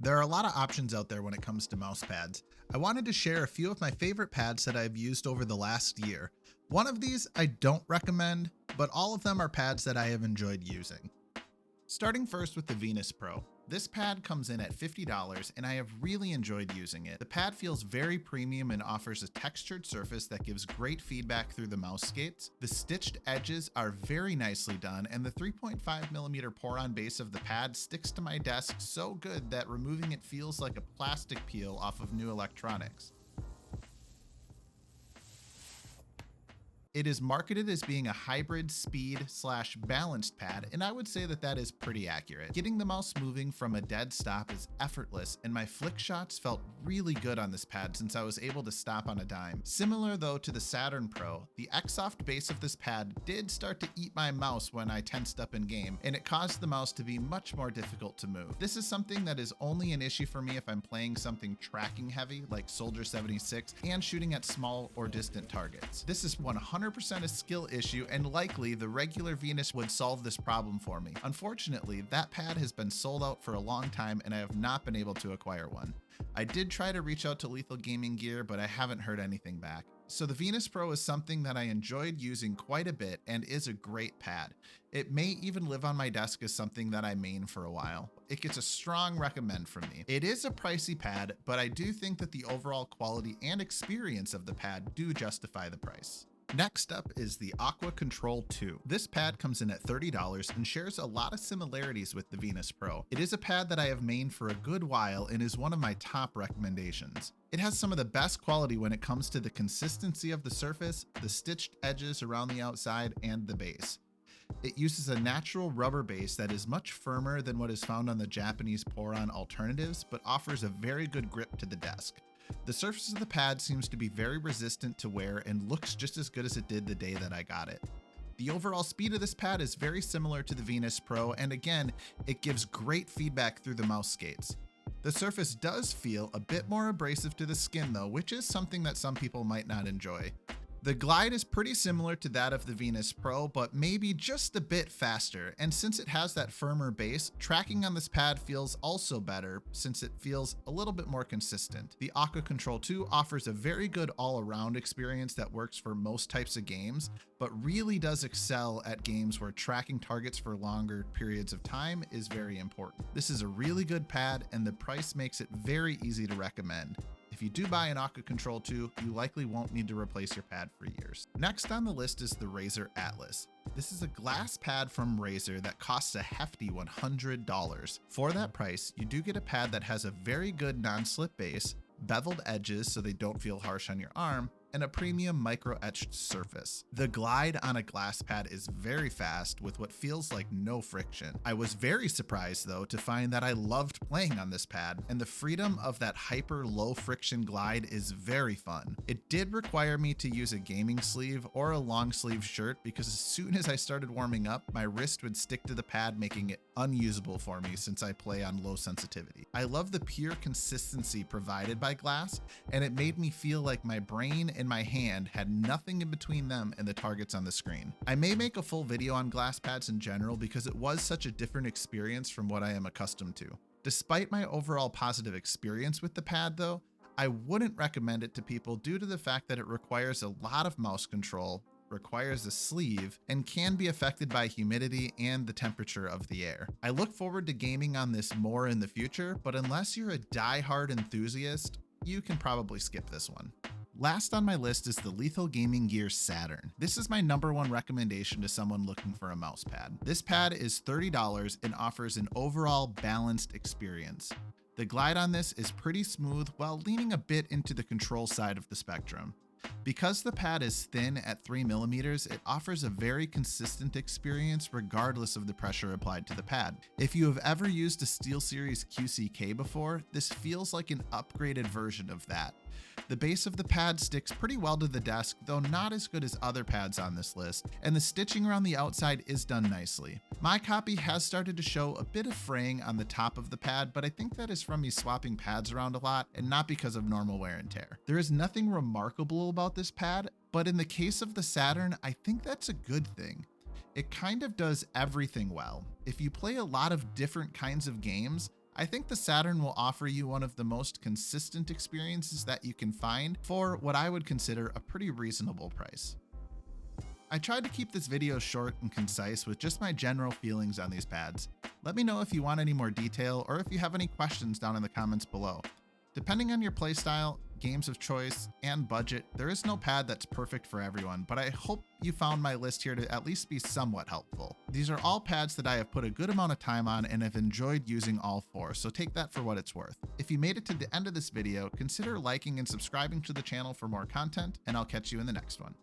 There are a lot of options out there when it comes to mouse pads. I wanted to share a few of my favorite pads that I've used over the last year. One of these I don't recommend, but all of them are pads that I have enjoyed using. Starting first with the Venus Pro. This pad comes in at $50 and I have really enjoyed using it. The pad feels very premium and offers a textured surface that gives great feedback through the mouse skates. The stitched edges are very nicely done and the 3.5mm pour-on base of the pad sticks to my desk so good that removing it feels like a plastic peel off of new electronics. It is marketed as being a hybrid speed/balanced pad, and I would say that that is pretty accurate. Getting the mouse moving from a dead stop is effortless, and my flick shots felt really good on this pad since I was able to stop on a dime. Similar though to the Saturn Pro, the X-Soft base of this pad did start to eat my mouse when I tensed up in game, and it caused the mouse to be much more difficult to move. This is something that is only an issue for me if I'm playing something tracking heavy like Soldier 76 and shooting at small or distant targets. This is 100% a skill issue, and likely the regular Venus would solve this problem for me. Unfortunately, that pad has been sold out for a long time and I have not been able to acquire one. I did try to reach out to Lethal Gaming Gear, but I haven't heard anything back. So the Venus Pro is something that I enjoyed using quite a bit and is a great pad. It may even live on my desk as something that I main for a while. It gets a strong recommend from me. It is a pricey pad, but I do think that the overall quality and experience of the pad do justify the price. Next up is the Aqua Control II. This pad comes in at $30 and shares a lot of similarities with the Venus Pro. It is a pad that I have mained for a good while and is one of my top recommendations. It has some of the best quality when it comes to the consistency of the surface, the stitched edges around the outside, and the base. It uses a natural rubber base that is much firmer than what is found on the Japanese pour-on alternatives, but offers a very good grip to the desk. The surface of the pad seems to be very resistant to wear and looks just as good as it did the day that I got it. The overall speed of this pad is very similar to the Venus Pro, and again, it gives great feedback through the mouse skates. The surface does feel a bit more abrasive to the skin though, which is something that some people might not enjoy. The glide is pretty similar to that of the Venus Pro, but maybe just a bit faster, and since it has that firmer base, tracking on this pad feels also better since it feels a little bit more consistent. The Aqua Control II offers a very good all-around experience that works for most types of games, but really does excel at games where tracking targets for longer periods of time is very important. This is a really good pad, and the price makes it very easy to recommend. If you do buy an Aqua Control II, you likely won't need to replace your pad for years. Next on the list is the Razer Atlas. This is a glass pad from Razer that costs a hefty $100. For that price, you do get a pad that has a very good non-slip base, beveled edges so they don't feel harsh on your arm, and a premium micro-etched surface. The glide on a glass pad is very fast with what feels like no friction. I was very surprised though to find that I loved playing on this pad, and the freedom of that hyper low friction glide is very fun. It did require me to use a gaming sleeve or a long sleeve shirt because as soon as I started warming up, my wrist would stick to the pad, making it unusable for me since I play on low sensitivity. I love the pure consistency provided by glass, and it made me feel like my brain and my hand had nothing in between them and the targets on the screen. I may make a full video on glass pads in general because it was such a different experience from what I am accustomed to. Despite my overall positive experience with the pad though, I wouldn't recommend it to people due to the fact that it requires a lot of mouse control, requires a sleeve, and can be affected by humidity and the temperature of the air. I look forward to gaming on this more in the future, but unless you're a die-hard enthusiast, you can probably skip this one. Last on my list is the Lethal Gaming Gear Saturn. This is my #1 recommendation to someone looking for a mouse pad. This pad is $30 and offers an overall balanced experience. The glide on this is pretty smooth while leaning a bit into the control side of the spectrum. Because the pad is thin at 3mm, it offers a very consistent experience regardless of the pressure applied to the pad. If you have ever used a SteelSeries QCK before, this feels like an upgraded version of that. The base of the pad sticks pretty well to the desk, though not as good as other pads on this list, and the stitching around the outside is done nicely. My copy has started to show a bit of fraying on the top of the pad, but I think that is from me swapping pads around a lot and not because of normal wear and tear. There is nothing remarkable about this pad, but in the case of the Saturn, I think that's a good thing. It kind of does everything well. If you play a lot of different kinds of games, I think the Saturn will offer you one of the most consistent experiences that you can find for what I would consider a pretty reasonable price. I tried to keep this video short and concise with just my general feelings on these pads. Let me know if you want any more detail or if you have any questions down in the comments below. Depending on your playstyle, games of choice, and budget, there is no pad that's perfect for everyone, but I hope you found my list here to at least be somewhat helpful. These are all pads that I have put a good amount of time on and have enjoyed using all four, so take that for what it's worth. If you made it to the end of this video, consider liking and subscribing to the channel for more content, and I'll catch you in the next one.